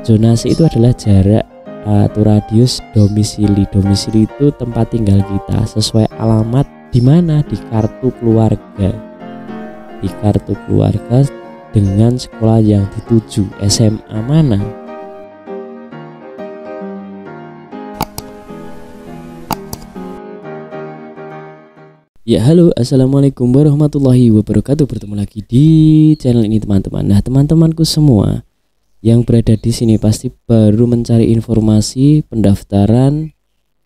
Zonasi itu adalah jarak atau radius domisili. Domisili itu tempat tinggal kita sesuai alamat di mana di kartu keluarga. Di kartu keluarga dengan sekolah yang dituju, SMA mana. Ya halo, assalamualaikum warahmatullahi wabarakatuh. Bertemu lagi di channel ini teman-teman. Nah teman-temanku semua yang berada di sini pasti baru mencari informasi pendaftaran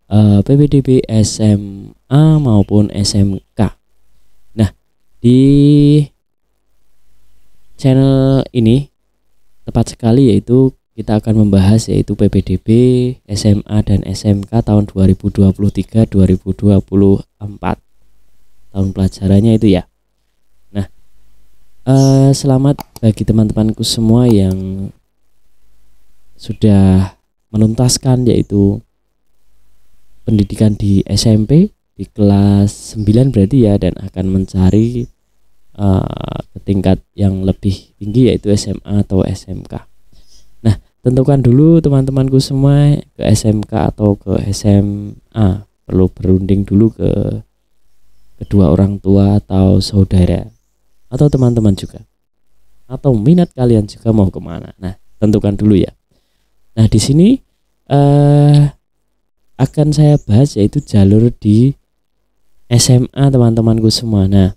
PPDB SMA maupun SMK. Nah di channel ini tepat sekali yaitu kita akan membahas yaitu PPDB SMA dan SMK tahun 2023-2024 tahun pelajarannya itu ya. Nah selamat bagi teman-temanku semua yang sudah menuntaskan yaitu pendidikan di SMP di kelas 9 berarti ya, dan akan mencari ke tingkat yang lebih tinggi yaitu SMA atau SMK. Nah tentukan dulu teman-temanku semua ke SMK atau ke SMA, perlu berunding dulu ke kedua orang tua atau saudara atau teman-teman juga, atau minat kalian juga mau kemana. Nah tentukan dulu ya. Nah di sini akan saya bahas yaitu jalur di SMA teman-temanku semua. Nah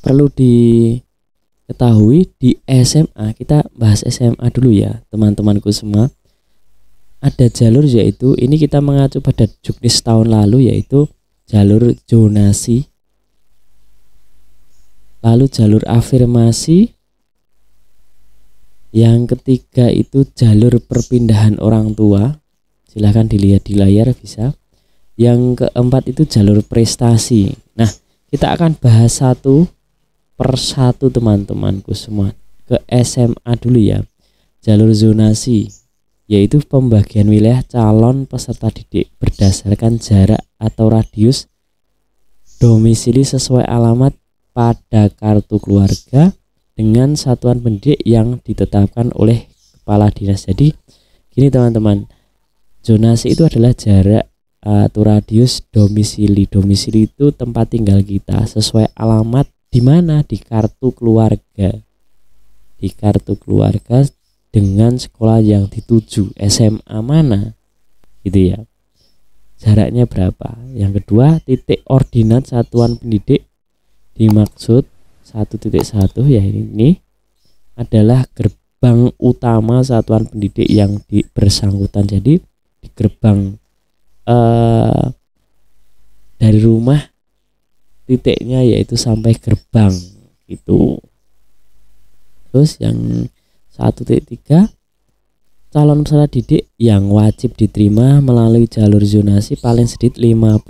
perlu diketahui di SMA, kita bahas SMA dulu ya teman-temanku semua. Ada jalur yaitu ini kita mengacu pada Juknis tahun lalu yaitu jalur zonasi, lalu jalur afirmasi, yang ketiga itu jalur perpindahan orang tua, silahkan dilihat di layar bisa. Yang keempat itu jalur prestasi. Nah kita akan bahas satu persatu teman-temanku semua. Ke SMA dulu ya, jalur zonasi yaitu pembagian wilayah calon peserta didik berdasarkan jarak atau radius domisili sesuai alamat pada kartu keluarga dengan satuan pendidik yang ditetapkan oleh kepala dinas. Jadi gini teman-teman, zonasi itu adalah jarak atau radius domisili. Domisili itu tempat tinggal kita sesuai alamat di mana di kartu keluarga. Di kartu keluarga dengan sekolah yang dituju, SMA mana gitu ya, jaraknya berapa. Yang kedua, titik ordinat satuan pendidik dimaksud 1.1 ya, ini adalah gerbang utama satuan pendidik yang bersangkutan. Jadi di gerbang dari rumah titiknya yaitu sampai gerbang itu. Terus yang 1.3, calon peserta didik yang wajib diterima melalui jalur zonasi paling sedikit 55%.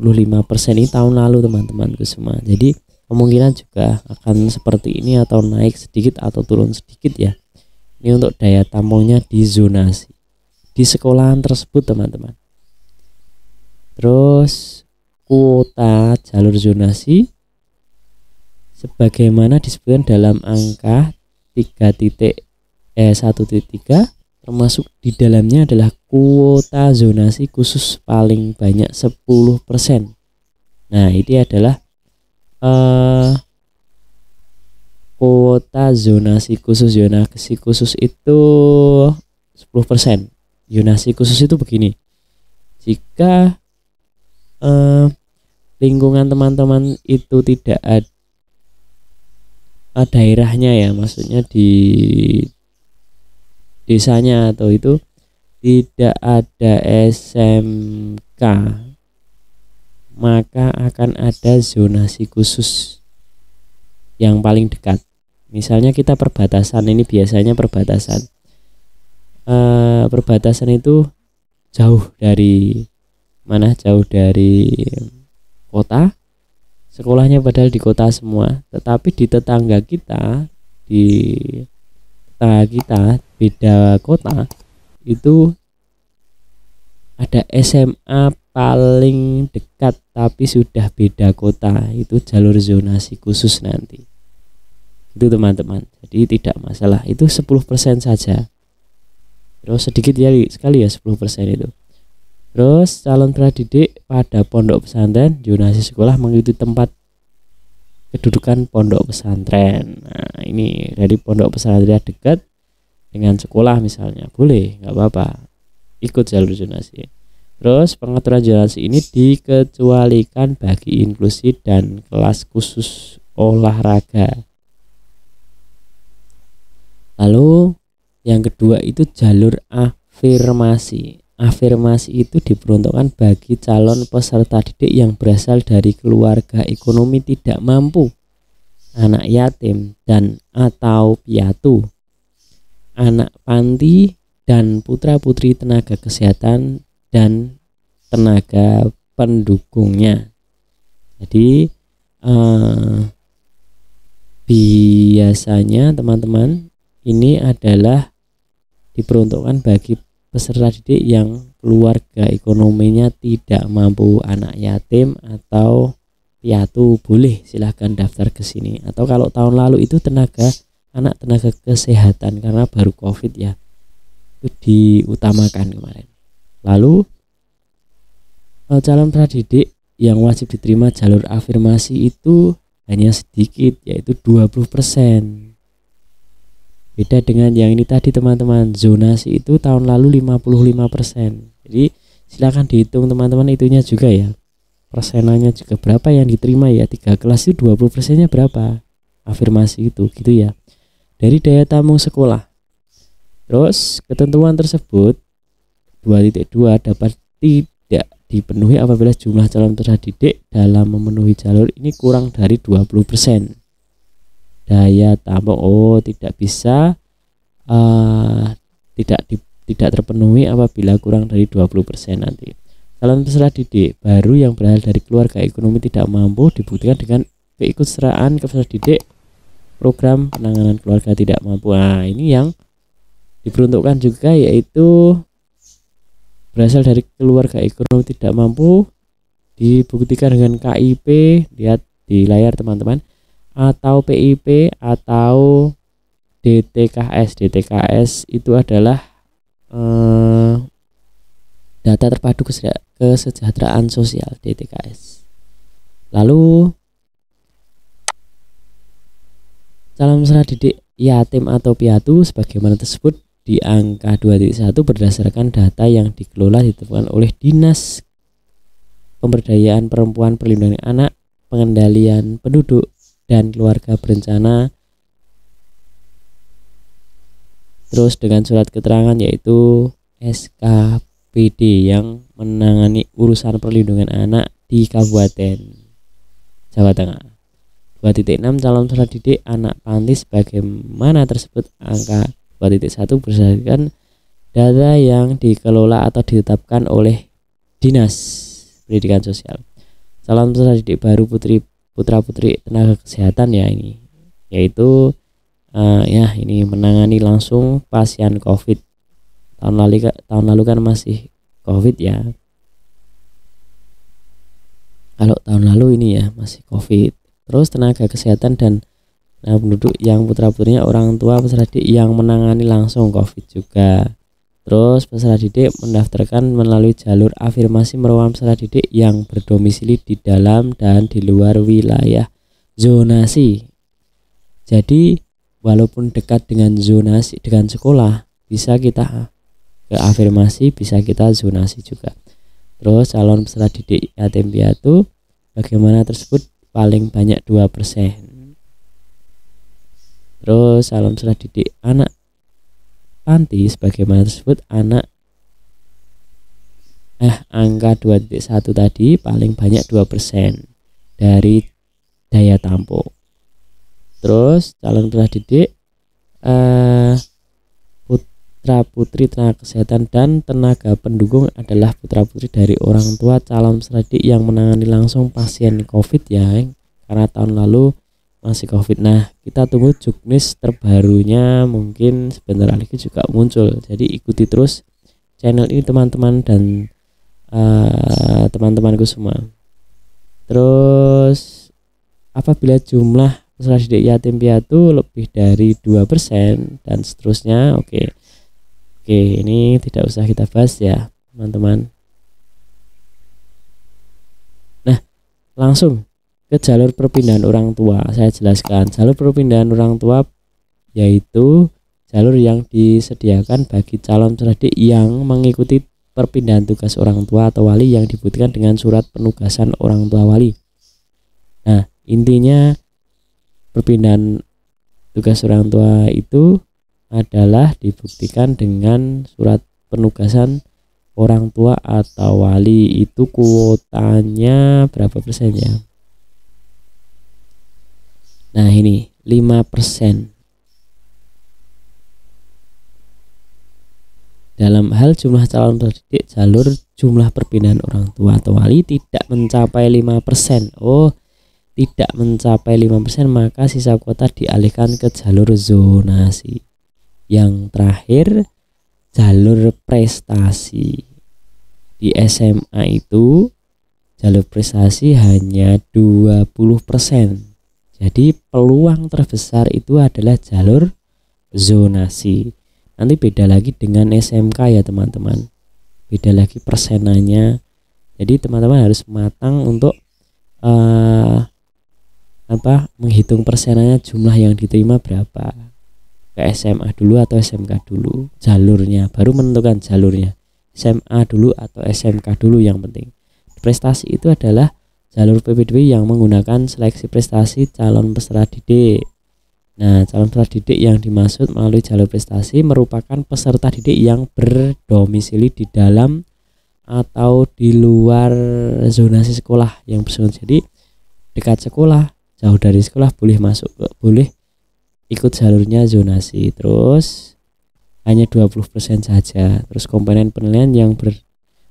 Ini tahun lalu teman-temanku semua. Jadi kemungkinan juga akan seperti ini atau naik sedikit atau turun sedikit ya. Ini untuk daya tampungnya di zonasi di sekolahan tersebut teman-teman. Terus kuota jalur zonasi sebagaimana disebutkan dalam angka 1.3 termasuk di dalamnya adalah kuota zonasi khusus paling banyak 10%. Nah ini adalah kuota zonasi khusus. Zonasi khusus itu 10%. Zonasi khusus itu begini, jika lingkungan teman-teman itu tidak ada daerahnya ya, maksudnya di desanya atau itu tidak ada SMK, maka akan ada zonasi khusus yang paling dekat. Misalnya kita perbatasan, ini biasanya perbatasan itu jauh dari mana, jauh dari kota, sekolahnya padahal di kota semua, tetapi di tetangga kita beda kota itu ada SMA paling dekat tapi sudah beda kota, itu jalur zonasi khusus nanti itu teman-teman. Jadi tidak masalah, itu 10% saja. Terus sedikit ya sekali ya 10% itu. Terus calon peserta didik pada pondok pesantren zonasi sekolah mengikuti tempat kedudukan pondok pesantren. Nah, ini dari pondok pesantren dekat dengan sekolah misalnya, boleh, nggak apa-apa, ikut jalur zonasi. Terus pengaturan zonasi ini dikecualikan bagi inklusi dan kelas khusus olahraga. Lalu yang kedua itu jalur afirmasi. Afirmasi itu diperuntukkan bagi calon peserta didik yang berasal dari keluarga ekonomi tidak mampu, anak yatim dan atau piatu, anak panti, dan putra-putri tenaga kesehatan dan tenaga pendukungnya. Jadi biasanya teman-teman ini adalah diperuntukkan bagi peserta didik yang keluarga ekonominya tidak mampu, anak yatim atau piatu, boleh silahkan daftar ke sini. Atau kalau tahun lalu itu anak tenaga kesehatan karena baru COVID ya, itu diutamakan kemarin. Lalu calon peserta didik yang wajib diterima jalur afirmasi itu hanya sedikit, yaitu 20%. Beda dengan yang ini tadi teman-teman, zonasi itu tahun lalu 55%. Jadi silakan dihitung teman-teman itunya juga ya, persenannya juga berapa yang diterima ya. 3 kelas itu 20%-nya berapa afirmasi itu gitu ya, dari daya tampung sekolah. Terus ketentuan tersebut 2.2 dapat tidak dipenuhi apabila jumlah calon peserta didik dalam memenuhi jalur ini kurang dari 20%. Daya tampung tidak bisa tidak terpenuhi apabila kurang dari 20% nanti. Calon peserta didik baru yang berasal dari keluarga ekonomi tidak mampu dibuktikan dengan keikutsertaan peserta didik program penanganan keluarga tidak mampu. Nah, ini yang diperuntukkan juga, yaitu berasal dari keluarga ekonomi tidak mampu dibuktikan dengan KIP, lihat di layar teman-teman, atau PIP atau DTKS. DTKS itu adalah data terpadu kesejahteraan sosial, DTKS. Lalu calon peserta didik yatim atau piatu sebagaimana tersebut di angka 2.1 berdasarkan data yang dikelola ditemukan oleh Dinas Pemberdayaan Perempuan, Perlindungan Anak, Pengendalian Penduduk dan Keluarga Berencana, terus dengan surat keterangan yaitu SKPD yang menangani urusan perlindungan anak di Kabupaten Jawa Tengah. 2.6 calon peserta didik anak panti sebagaimana tersebut angka 2.1 berdasarkan data yang dikelola atau ditetapkan oleh Dinas Pendidikan Sosial. Calon peserta didik baru putra-putri tenaga kesehatan ya ini, yaitu ini menangani langsung pasien COVID. Tahun lalu kan masih COVID ya. Kalau tahun lalu ini ya masih COVID. Terus tenaga kesehatan dan penduduk yang putra-putrinya orang tua peserta didik yang menangani langsung COVID juga. Terus peserta didik mendaftarkan melalui jalur afirmasi merupakan peserta didik yang berdomisili di dalam dan di luar wilayah zonasi. Jadi walaupun dekat dengan zonasi dengan sekolah, bisa kita ke afirmasi, bisa kita zonasi juga. Terus calon peserta didik yatim piatu bagaimana tersebut paling banyak 2%. Terus calon peserta didik anak panti sebagaimana tersebut angka 2.1 tadi paling banyak 2% dari daya tampung. Terus calon peserta didik putra putri tenaga kesehatan dan tenaga pendukung adalah putra putri dari orang tua calon peserta didik yang menangani langsung pasien COVID ya, karena tahun lalu masih COVID. Nah, kita tunggu juknis terbarunya, mungkin sebentar lagi juga muncul. Jadi ikuti terus channel ini teman-teman dan teman-temanku semua. Terus apabila jumlah peserta didik yatim piatu lebih dari 2% dan seterusnya, oke. Oke, ini tidak usah kita bahas ya teman-teman. Nah, langsung ke jalur perpindahan orang tua. Saya jelaskan jalur perpindahan orang tua yaitu jalur yang disediakan bagi calon peserta didik yang mengikuti perpindahan tugas orang tua atau wali yang dibuktikan dengan surat penugasan orang tua wali. Nah, intinya perpindahan tugas orang tua itu adalah dibuktikan dengan surat penugasan orang tua atau wali. Itu kuotanya berapa persen ya? Nah, ini 5%. Dalam hal jumlah calon pendidik, jalur jumlah perpindahan orang tua atau wali tidak mencapai 5%. Oh, tidak mencapai 5%, maka sisa kuota dialihkan ke jalur zonasi. Yang terakhir, jalur prestasi. Di SMA itu jalur prestasi hanya 20%. Jadi peluang terbesar itu adalah jalur zonasi. Nanti beda lagi dengan SMK ya teman-teman, beda lagi persenannya. Jadi teman-teman harus matang untuk menghitung persenannya, jumlah yang diterima berapa. Ke SMA dulu atau SMK dulu, jalurnya baru menentukan jalurnya, SMA dulu atau SMK dulu. Yang penting prestasi itu adalah jalur PPDB yang menggunakan seleksi prestasi calon peserta didik. Nah, calon peserta didik yang dimaksud melalui jalur prestasi merupakan peserta didik yang berdomisili di dalam atau di luar zonasi sekolah yang bersangkutan. Jadi dekat sekolah, jauh dari sekolah boleh ikut jalurnya zonasi. Terus hanya 20% saja. Terus komponen penilaian yang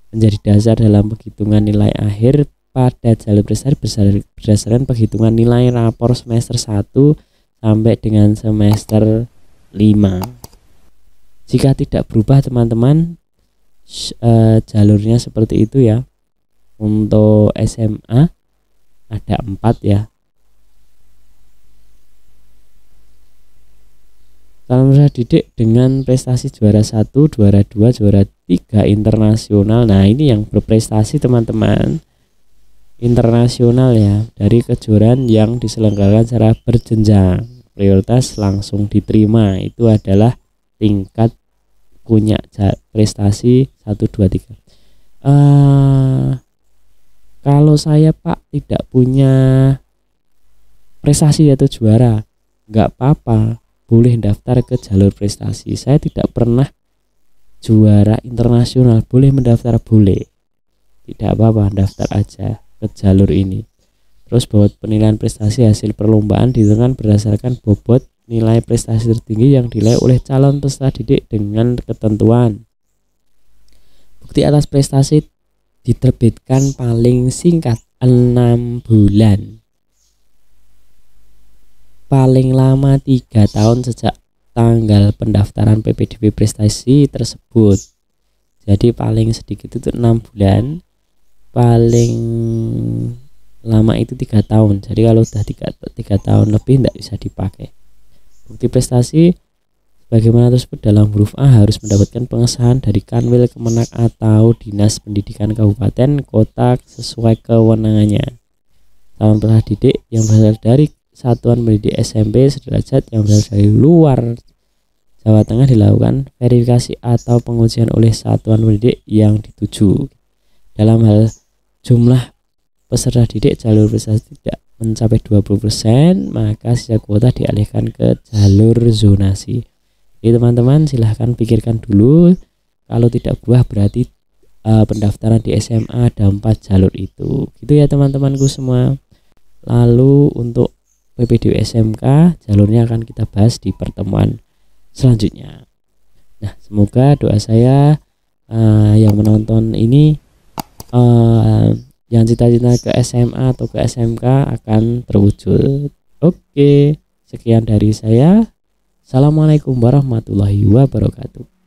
menjadi dasar dalam penghitungan nilai akhir pada jalur prestasi berdasarkan penghitungan nilai rapor semester 1 sampai dengan semester 5. Jika tidak berubah teman-teman, jalurnya seperti itu ya. Untuk SMA ada 4 ya. Calon peserta didik dengan prestasi juara 1, juara 2, juara 3 internasional. Nah, ini yang berprestasi teman-teman, internasional ya, dari kejuaraan yang diselenggarakan secara berjenjang, prioritas langsung diterima. Itu adalah tingkat punya prestasi 1, 2, 3. Kalau saya Pak tidak punya prestasi atau juara, nggak apa-apa, boleh daftar ke jalur prestasi. Saya tidak pernah juara internasional, boleh mendaftar, boleh, tidak apa-apa, daftar aja ke jalur ini. Terus bobot penilaian prestasi hasil perlombaan ditentukan berdasarkan bobot nilai prestasi tertinggi yang dinilai oleh calon peserta didik dengan ketentuan. Bukti atas prestasi diterbitkan paling singkat 6 bulan, paling lama 3 tahun sejak tanggal pendaftaran PPDB prestasi tersebut. Jadi paling sedikit itu 6 bulan, paling lama itu 3 tahun. Jadi kalau sudah 3 tahun lebih tidak bisa dipakai. Bukti prestasi bagaimana tersebut dalam huruf A harus mendapatkan pengesahan dari Kanwil Kemenak atau Dinas Pendidikan Kabupaten Kota sesuai kewenangannya. Calon peserta didik yang berasal dari satuan pendidik SMP sederajat yang berasal dari luar Jawa Tengah dilakukan verifikasi atau pengujian oleh satuan pendidik yang dituju. Dalam hal jumlah peserta didik jalur prestasi tidak mencapai 20%, maka sisa kuota dialihkan ke jalur zonasi. Jadi teman-teman silahkan pikirkan dulu. Kalau tidak buah berarti pendaftaran di SMA ada 4 jalur itu. Gitu ya teman-temanku semua. Lalu untuk PPDB SMK jalurnya akan kita bahas di pertemuan selanjutnya. Nah, semoga doa saya yang menonton ini yang cita-cita ke SMA atau ke SMK akan terwujud. Oke, sekian dari saya. Assalamualaikum warahmatullahi wabarakatuh.